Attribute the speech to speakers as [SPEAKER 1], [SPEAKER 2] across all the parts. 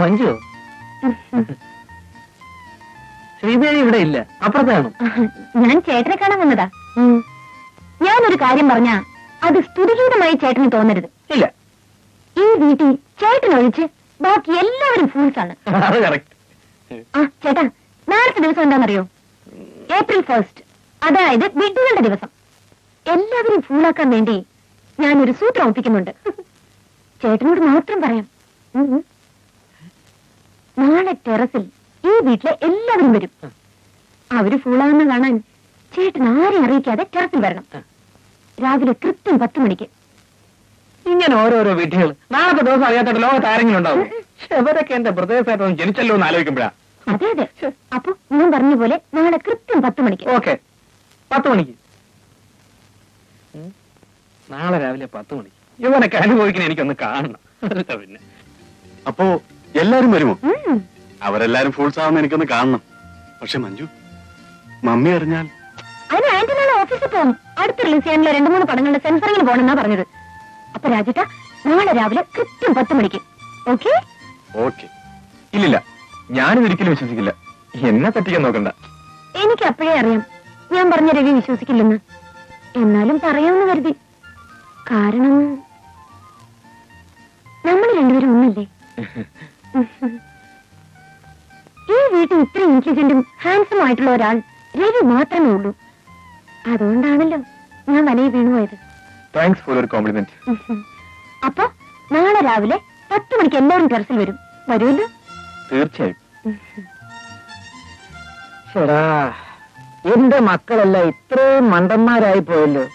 [SPEAKER 1] മഞ്ജു, ശ്രീദേവി ഇവിടെ ഇല്ല, അപ്പുറത്താണ്.
[SPEAKER 2] ഞാൻ ചേട്ടനെ കാണാൻ വന്നതാ. ഞാനൊരു കാര്യം പറഞ്ഞ അത് സ്തുതിഗീതമായി ചേട്ടന് തോന്നരുത്.
[SPEAKER 1] ഇല്ല,
[SPEAKER 2] ഈ വീട്ടിൽ ചേട്ടനൊഴിച്ച് ബാക്കി എല്ലാവരും ഫൂൾസ് ആണ്. ചേട്ടാ, നാളത്തെ ദിവസം എന്താണെന്നറിയോ? April 1st, അതായത് വിഡ്ഢികളുടെ ദിവസം. എല്ലാവരും ഫൂളാക്കാൻ വേണ്ടി ഞാനൊരു സൂത്രം ഒപ്പിക്കുന്നുണ്ട്. ചേട്ടനോട് മാത്രം പറയാം. നാളെ ടെറസിൽ ഈ വീട്ടിലെ എല്ലാവരും വരും. അവര് ഫൂളാകുന്ന കാണാൻ ചേട്ടൻ ആരെയും അറിയിക്കാതെ ടെറസിൽ വരണം. രാവിലെ കൃത്യം 10 മണിക്ക്.
[SPEAKER 1] ഇങ്ങനെ ഓരോരോ വീട്ടുകൾ നാളത്തെ ദിവസം അറിയാത്ത ലോകത്ത് ആരെങ്കിലും ഉണ്ടാവും. അവരൊക്കെ എന്റെ പ്രദേശമായിട്ടൊന്നും ജനിച്ചല്ലോ എന്ന് ആലോചിക്കുമ്പോഴാ.
[SPEAKER 2] അതെ അതെ. അപ്പൊ ഞാൻ പറഞ്ഞ പോലെ നാളെ കൃത്യം 10 മണിക്ക്.
[SPEAKER 1] ഓക്കെ, 10 മണിക്ക്. നാളെ രാവിലെ 10 മണിക്ക്. ഇവനൊക്കെ അനുഭവിക്കുന്ന എനിക്കൊന്ന് കാണണം. പിന്നെ
[SPEAKER 3] അപ്പോ എല്ലാരും വരുമോ? അവരെല്ലാരും ഫൂൾസ് ആവുന്ന എനിക്കൊന്ന് കാണണം. പക്ഷെ മഞ്ജു, മമ്മി അറിഞ്ഞാൽ?
[SPEAKER 2] അതിന് ആന്റി നാളെ ഓഫീസിൽ പോകും. അടുത്ത റിലീസ് ചെയ്യാനുള്ള 2-3 പടങ്ങളുടെ സെൻസറിങ്ങിന് പോകണമെന്നാ പറഞ്ഞത്. അപ്പൊ രാജേട്ടാ, നാളെ രാവിലെ കൃത്യം 10 മണിക്ക്. ഓക്കെ?
[SPEAKER 3] ഓക്കെ. ഇല്ലില്ല, ഞാനിത് ഒരിക്കലും വിശ്വസിക്കില്ല. എന്നെ പറ്റിക്കാൻ നോക്കണ്ട.
[SPEAKER 2] എനിക്ക് അപ്പോഴേ അറിയാം ഞാൻ പറഞ്ഞ രവി വിശ്വസിക്കില്ലെന്ന്. എന്നാലും പറയാമെന്ന് കരുതി. കാരണം നമ്മൾ രണ്ടുപേരും ഒന്നല്ലേ. ഈ വീട്ടിൽ ഇത്ര ഇന്റലിജന്റും ഹാൻഡ്സം ആയിട്ടുള്ള ഒരാൾ രവി മാത്രമേ ഉള്ളൂ. അതുകൊണ്ടാണല്ലോ ഞാൻ വനയിൽ വീണുപോയത്.
[SPEAKER 3] Thanks for your compliment.
[SPEAKER 2] അപ്പൊ നാളെ രാവിലെ 10 മണിക്ക് എല്ലാവരും ടെറസിൽ വരും. വരുമല്ലോ?
[SPEAKER 3] തീർച്ചയായും.
[SPEAKER 1] ശരാ, എന്റെ മക്കളെല്ലാം ഇത്രയും മണ്ടന്മാരായി പോയല്ലോ.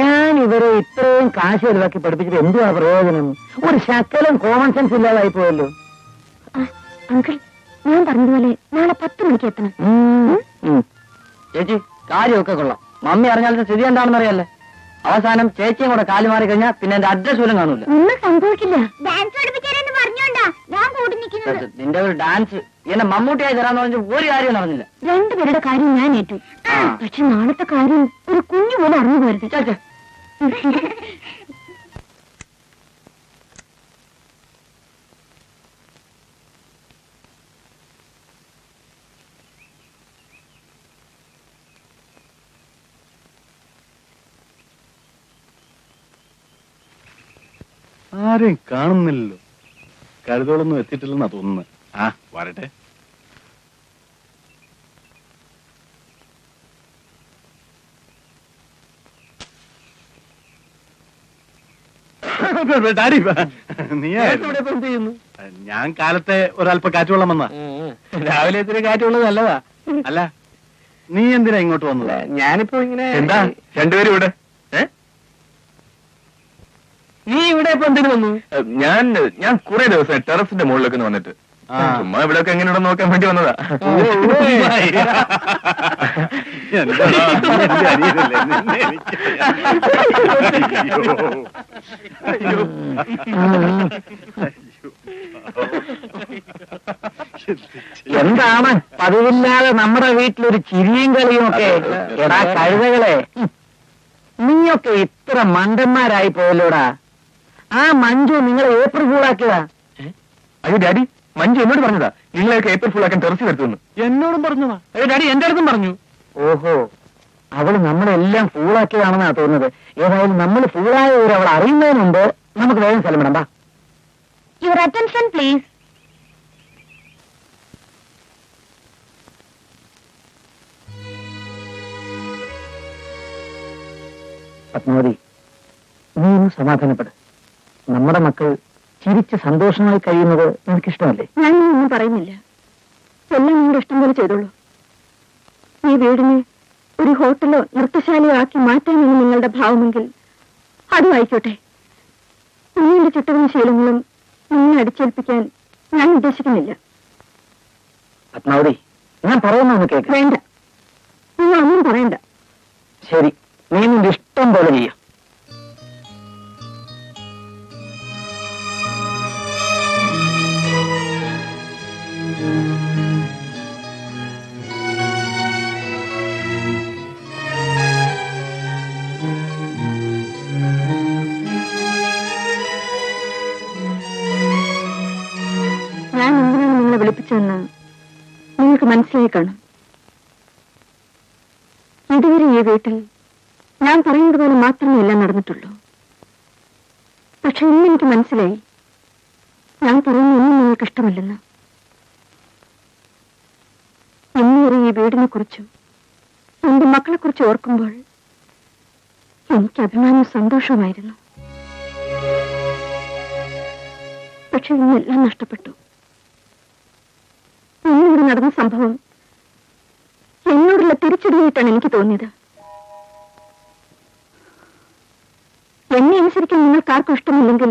[SPEAKER 1] ഞാൻ ഇവരെ ഇത്രയും കാശ് ചെലവാക്കി പഠിപ്പിച്ചിട്ട് എന്തുവാണ് പ്രയോജനം? ഒരു ശകലം കോമൺ സെൻസ് ഇല്ലാതായി പോയല്ലോ.
[SPEAKER 2] അങ്കിൾ, ഞാൻ പറഞ്ഞതുപോലെ നാളെ 10 മണിക്ക് എത്തണം.
[SPEAKER 1] ചേച്ചി, കാര്യമൊക്കെ കൊള്ളാം. മമ്മി അറിഞ്ഞാൽ സ്ഥിതി എന്താണെന്ന് അറിയാല്ലേ. അവസാനം ചേച്ചിയും കൂടെ കാലു മാറി കഴിഞ്ഞാൽ പിന്നെ എന്റെ അഡ്രസ് പോലും കാണൂല.
[SPEAKER 2] ഒന്നും സംഭവിക്കില്ല. ഡാൻസ് പഠിപ്പിക്കാനെന്ന് പറഞ്ഞോണ്ടാ ഞാൻ കൂടി നിൽക്കുന്നത്.
[SPEAKER 1] നിന്റെ ഒരു ഡാൻസ് എന്നെ മമ്മൂട്ടിയായി തരാന്ന് പറഞ്ഞ ഒരു കാര്യം നടന്നില്ല.
[SPEAKER 2] രണ്ടുപേരുടെ കാര്യം ഞാൻ ഏറ്റു. പക്ഷെ നാളത്തെ കാര്യം ഒരു കുഞ്ഞു പോലെ അറിഞ്ഞു പോരുത്.
[SPEAKER 1] ചേച്ചേ,
[SPEAKER 3] ആരെയും കാണുന്നില്ലല്ലോ. കരുതോളൊന്നും എത്തിയിട്ടില്ലെന്നാ തോന്നുന്നത്. ആ, വരട്ടെ. ഞാൻ കാലത്തെ ഒരല്പ കാറ്റുവെള്ളം വന്നാ.
[SPEAKER 1] രാവിലെ ഇത്തിരി കാറ്റുള്ളത് നല്ലതാ.
[SPEAKER 3] അല്ല, നീ എന്തിനാ ഇങ്ങോട്ട് വന്നത്?
[SPEAKER 1] ഞാനിപ്പോ ഇങ്ങനെ.
[SPEAKER 3] എന്താ രണ്ടുപേരും ഇവിടെ?
[SPEAKER 1] നീ ഇവിടെ ഇപ്പൊ എന്തിനു വന്നു?
[SPEAKER 3] ഞാൻ കുറെ ദിവസം ടെറസിന്റെ മുകളിലേക്ക് വന്നിട്ട് ചുമ്മാ ഇവിടെയൊക്കെ എങ്ങനെയുണ്ടെന്ന് നോക്കാൻ വേണ്ടി വന്നതാ.
[SPEAKER 1] എന്താണ് പതിവില്ലാതെ നമ്മുടെ വീട്ടിലൊരു ചിരിയും കളിയും ഒക്കെ? എടാ കഴുതകളെ, നീയൊക്കെ ഇത്ര മണ്ടന്മാരായി പോയല്ലോടാ. ആ മഞ്ജു നിങ്ങളെ ഏപ്രിൽ ഫൂളാക്കിയതാ.
[SPEAKER 3] അയ്യോ ഡാഡി, മഞ്ജു എന്നോട് പറഞ്ഞതാ നിങ്ങളെയൊക്കെ ഏപ്രിൽ ഫുള്ളാക്കാൻ ടെറസിൽ എടുത്തുന്നു.
[SPEAKER 1] എന്നോടും പറഞ്ഞതാ. അയ്യോ ഡാഡി, എന്റെ അടുത്തും പറഞ്ഞു. ഓഹോ, അവള് നമ്മളെല്ലാം ഫൂളാക്കിയതാണെന്നാ തോന്നുന്നത്. ഏതായാലും നമ്മൾ ഫൂളായ ഒരു അവൾ അറിയുന്നതിന് മുമ്പ് നമുക്ക് വേഗം സ്ഥലം വിടാം.
[SPEAKER 2] Your attention please.
[SPEAKER 1] പത്മാവതി, നീ ഒന്ന് സമാധാനപ്പെടും. നമ്മുടെ മക്കൾ ചിരിച്ച് സന്തോഷമായി കഴിയുന്നത് നിനക്കിഷ്ടമല്ലേ?
[SPEAKER 2] ഞാൻ ഒന്നും പറയുന്നില്ല. എല്ലാം നിങ്ങളുടെ ഇഷ്ടം പോലെ ചെയ്തോളൂ. ഈ വീടിനെ ഒരു ഹോട്ടലോ നൃത്തശാലയോ ആക്കി മാറ്റാനാണ് നിങ്ങളുടെ ഭാവമെങ്കിൽ അതും ആയിക്കോട്ടെ. നിങ്ങളുടെ ചിട്ടകളും ശീലങ്ങളും നിന്നെ അടിച്ചേൽപ്പിക്കാൻ ഞാൻ ഉദ്ദേശിക്കുന്നില്ല.
[SPEAKER 1] പത്മാവതി, ഞാൻ പറയുന്നൊന്ന് കേൾക്ക.
[SPEAKER 2] വേണ്ട, നിങ്ങൾ ഒന്നും പറയണ്ട.
[SPEAKER 1] ശരി, നീ നിന്റെ ഇഷ്ടം പോലെ ചെയ്യാം.
[SPEAKER 2] ഇതുവരെ ഈ വീട്ടിൽ ഞാൻ പറയുന്നത് പോലെ മാത്രമേ എല്ലാം നടന്നിട്ടുള്ളൂ. പക്ഷെ ഇന്ന് എനിക്ക് മനസ്സിലായി, ഞാൻ പറയുന്ന ഒന്നും നിങ്ങൾക്ക് ഇഷ്ടമല്ലെന്ന്. ഇന്നുവരെ ഈ വീടിനെ കുറിച്ചും എന്റെ മക്കളെ കുറിച്ച് ഓർക്കുമ്പോൾ എനിക്ക് അഭിമാനവും സന്തോഷവുമായിരുന്നു. പക്ഷെ ഇന്നെല്ലാം നഷ്ടപ്പെട്ടു. ഇന്നിവിടെ നടന്ന സംഭവം എന്നോടുള്ള തിരിച്ചടിയായിട്ടാണ് എനിക്ക് തോന്നിയത്. എന്നെ അനുസരിക്കാൻ നിങ്ങൾക്ക് ആർക്കും ഇഷ്ടമില്ലെങ്കിൽ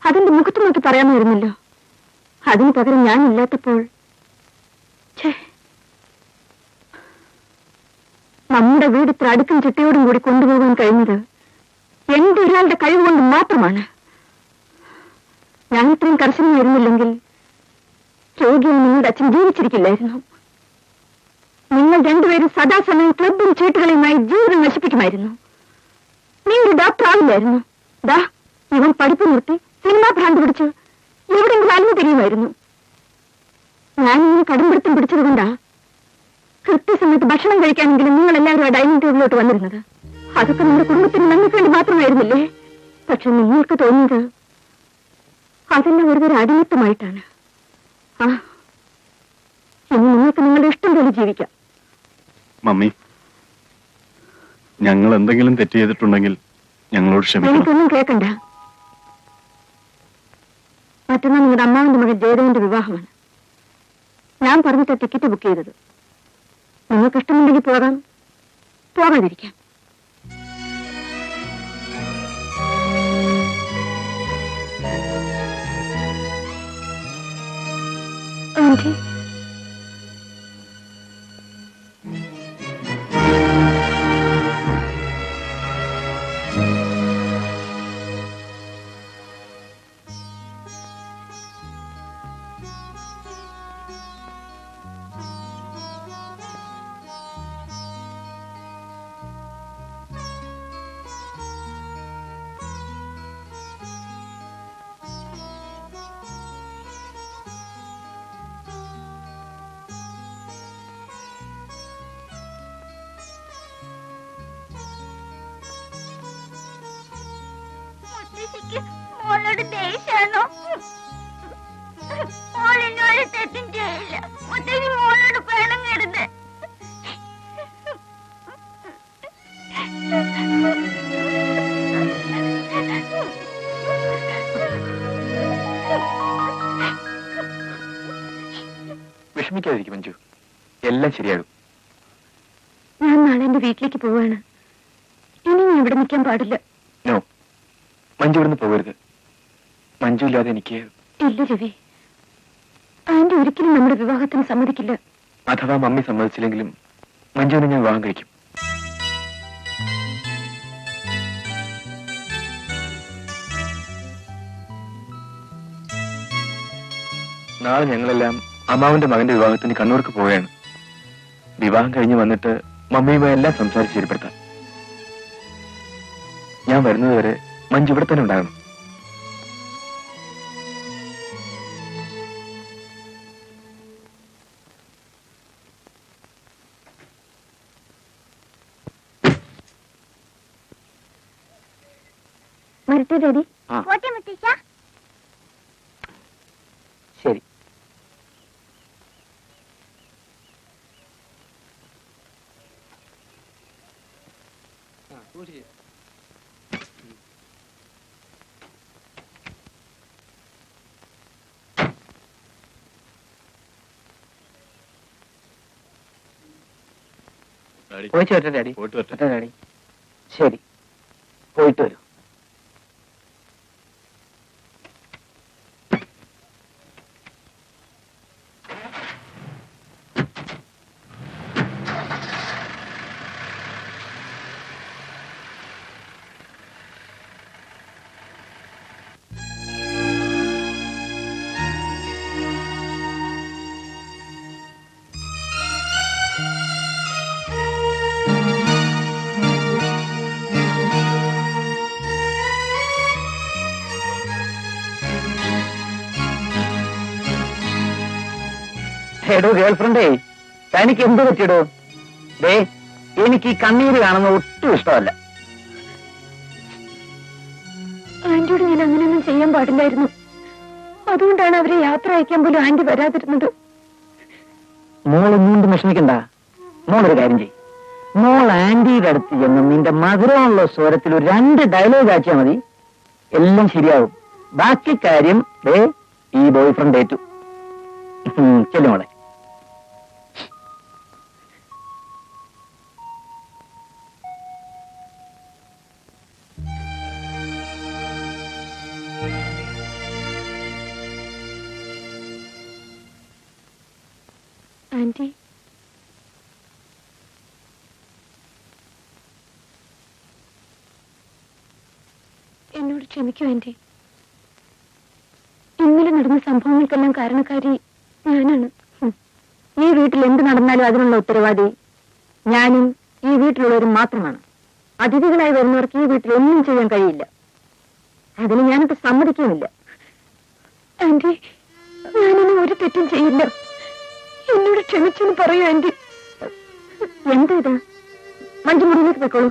[SPEAKER 2] അതിന്റെ മുഖത്ത് നോക്കി പറയാമായിരുന്നല്ലോ. അതിന് പകരം ഞാനില്ലാത്തപ്പോൾ നമ്മുടെ വീട് ഇത്ര അടുക്കും ചിട്ടയോടും കൂടി കൊണ്ടുപോകാൻ കഴിഞ്ഞത് എന്റെ ഒരാളുടെ കഴിവുകൊണ്ട് മാത്രമാണ്. ഞാൻ ഇത്രയും കർശനമായിരുന്നില്ലെങ്കിൽ രോഗിയായി നിങ്ങളുടെ അച്ഛൻ ജീവിച്ചിരിക്കില്ലായിരുന്നു. നിങ്ങൾ രണ്ടുപേരും സദാസമയം ക്ലബും ചീട്ടുകളുമായി ജീവിതം നശിപ്പിക്കുമായിരുന്നു. നീ ഒരു ഡോക്ടർ ആവില്ലായിരുന്നു. ദാ ഇവൻ പഠിപ്പ് നിർത്തി സിനിമാ ഭ്രാന്ത് പിടിച്ച് എവിടെയെങ്കിലും അലിഞ്ഞു തിരിയുമായിരുന്നു. ഞാനിങ്ങനെ കടുംപിടുത്തം പിടിച്ചതുകൊണ്ടാ കൃത്യസമയത്ത് ഭക്ഷണം കഴിക്കാനെങ്കിലും നിങ്ങൾ എല്ലാവരും ആ ഡൈനിങ് ടേബിളിലോട്ട് വന്നിരുന്നത്. അതൊക്കെ നമ്മുടെ കുടുംബത്തിന് നന്ദിക്ക് വേണ്ടി മാത്രമായിരുന്നില്ലേ? പക്ഷെ നിങ്ങൾക്ക് തോന്നിയത് അതെല്ലാം ഒരുതരം അടിമത്തമായിട്ടാണ്. ഇനി നിങ്ങൾക്ക് നിങ്ങളുടെ ഇഷ്ടം പോലെ ജീവിക്കാം.
[SPEAKER 3] മമ്മി, ഞങ്ങൾ എന്തെങ്കിലും തെറ്റ് ചെയ്തിട്ടുണ്ടെങ്കിൽ ഞങ്ങളോട് ക്ഷമിക്കണം.
[SPEAKER 2] എനിക്കൊന്നും കേൾക്കണ്ട. മറ്റന്നാൾ നിങ്ങളുടെ അമ്മാവിന്റെ മകൻ ജയദേവന്റെ വിവാഹമാണ്. ഞാൻ പറഞ്ഞിട്ട് ടിക്കറ്റ് ബുക്ക് ചെയ്തത്. നിങ്ങൾക്ക് ഇഷ്ടമുണ്ടെങ്കിൽ പോകാം, പോകാതിരിക്കാം. ആന്റി,
[SPEAKER 4] മോളോട് ദേഷ്യാണോ? മോളിനോട് തെറ്റും ചെയ്യില്ല. മുത്തശ്ശി മോളോട് പിണങ്ങരുത്.
[SPEAKER 5] വിഷമിക്കാതിരിക്കും മഞ്ജു, എല്ലാം ശരിയാകും.
[SPEAKER 2] ഞാൻ നാളെ എന്റെ വീട്ടിലേക്ക് പോവാണ്. ഇനി ഞാൻ ഇവിടെ നിൽക്കാൻ പാടില്ല.
[SPEAKER 5] നോ, മഞ്ജു ഇവിടുന്ന് പോകരുത്. മഞ്ജു ഇല്ലാതെ എനിക്ക്...
[SPEAKER 2] ഇല്ല രവി, ആന്റി ഒരിക്കലും നമ്മുടെ വിവാഹത്തിന് സമ്മതിക്കില്ല.
[SPEAKER 5] അഥവാ മമ്മി സമ്മതിച്ചില്ലെങ്കിലും മഞ്ജുവിനെ ഞാൻ വിവാഹം കഴിക്കും. നാളെ ഞങ്ങളെല്ലാം അമ്മാവന്റെ മകന്റെ വിവാഹത്തിന് കണ്ണൂർക്ക് പോവുകയാണ്. വിവാഹം കഴിഞ്ഞ് വന്നിട്ട് മമ്മിയുമായി എല്ലാം സംസാരിച്ച് ശരിപ്പെടുത്താം. ഞാൻ വരുന്നതുവരെ മഞ്ജു ഇവിടെ തന്നെ ഉണ്ടാകണം.
[SPEAKER 2] വരട്ടെ ഡാഡി.
[SPEAKER 4] പോട്ടെ മുത്തശ്ശ.
[SPEAKER 1] ശരി. പോയിട്ട് വരട്ടെ ഡാഡി.
[SPEAKER 3] പോയിട്ട് വരട്ടെ.
[SPEAKER 1] വരട്ടെ ഡാഡി. ശരി, പോയിട്ട് വരൂ. എടോ ഗേൾഫ്രണ്ടേ, തനിക്ക് എന്ത് പറ്റിയിടോ? ദേ, എനിക്ക് ഈ കണ്ണീര് കാണുന്ന ഒട്ടും ഇഷ്ടമല്ല.
[SPEAKER 2] ആന്റിയോട് ഞാൻ അങ്ങനെയൊന്നും ചെയ്യാൻ പാടില്ലായിരുന്നു. അതുകൊണ്ടാണ് അവരെ യാത്ര അയക്കാൻ പോലും ആന്റി വരാതിരുന്നത്.
[SPEAKER 1] മോളൊന്നും വിഷമിക്കണ്ട. മോളൊരു കാര്യം ചെയ്യും, മോൾ ആന്റിയുടെ അടുത്ത് ചെന്ന് നിന്റെ മധുരമുള്ള സ്വരത്തിൽ ഒരു 2 ഡയലോഗ് ആക്കിയാൽ മതി, എല്ലാം ശരിയാവും. ബാക്കി കാര്യം ഈ ബോയ് ഫ്രണ്ട് ഏറ്റു. ചെല്ലു മോളെ.
[SPEAKER 2] ആന്റി, എന്നോട് ക്ഷമിക്കൂ ആന്റി. ഇന്നലെ നടന്ന സംഭവങ്ങൾക്കെല്ലാം കാരണക്കാരി ഞാനാണ്. ഈ വീട്ടിൽ എന്ത് നടന്നാലും അതിനുള്ള ഉത്തരവാദി ഞാനും ഈ വീട്ടിലുള്ളവരും മാത്രമാണ്. അതിഥികളായി വരുന്നവർക്ക് ഈ വീട്ടിൽ ഒന്നും ചെയ്യാൻ കഴിയില്ല. അതിന് ഞാനത് സമ്മതിക്കുന്നില്ല. ആന്റി, ഞാനിനി ഒരു തെറ്റും ചെയ്യില്ല. എന്നോട് ക്ഷമിച്ചെന്ന് പറയൂ ആന്റി. എന്താ ഇത്? മഞ്ജു മുറിയിലേക്ക് പോയിക്കോളൂ.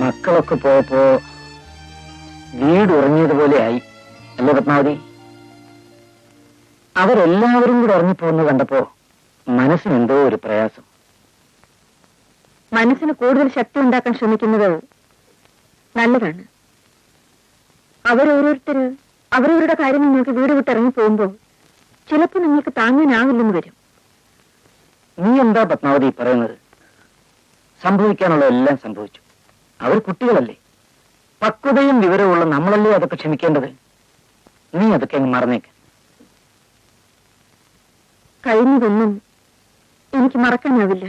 [SPEAKER 1] മക്കളൊക്കെ പോയപ്പോ വീട് ഉറങ്ങിയതുപോലെ ആയി അല്ലേ പത്മാവതി? അവരെല്ലാവരും കൂടെ ഉറങ്ങിപ്പോകുന്നത് കണ്ടപ്പോ മനസ്സിന് എന്തോ ഒരു പ്രയാസം.
[SPEAKER 2] മനസ്സിന് കൂടുതൽ ശക്തി ഉണ്ടാക്കാൻ ശ്രമിക്കുന്നത് നല്ലതാണ്. അവരോരോരുത്തര് അവരവരുടെ കാര്യങ്ങൾ നോക്കി വീട് വിട്ടിറങ്ങി പോകുമ്പോ ചിലപ്പോ നിങ്ങൾക്ക് താങ്ങാനാവില്ലെന്ന് വരും.
[SPEAKER 1] നീ എന്താ പത്മാവതി പറയുന്നത്? സംഭവിക്കാനുള്ള എല്ലാം സംഭവിച്ചു. അവർ കുട്ടികളല്ലേ, പക്വതയും വിവരമുള്ള നമ്മളല്ലേ അതൊക്കെ ക്ഷമിക്കേണ്ടത്. നീ അതൊക്കെ അങ്ങ് മറന്നേക്ക്.
[SPEAKER 2] കഴിഞ്ഞതൊന്നും എനിക്ക് മറക്കാനാവില്ല.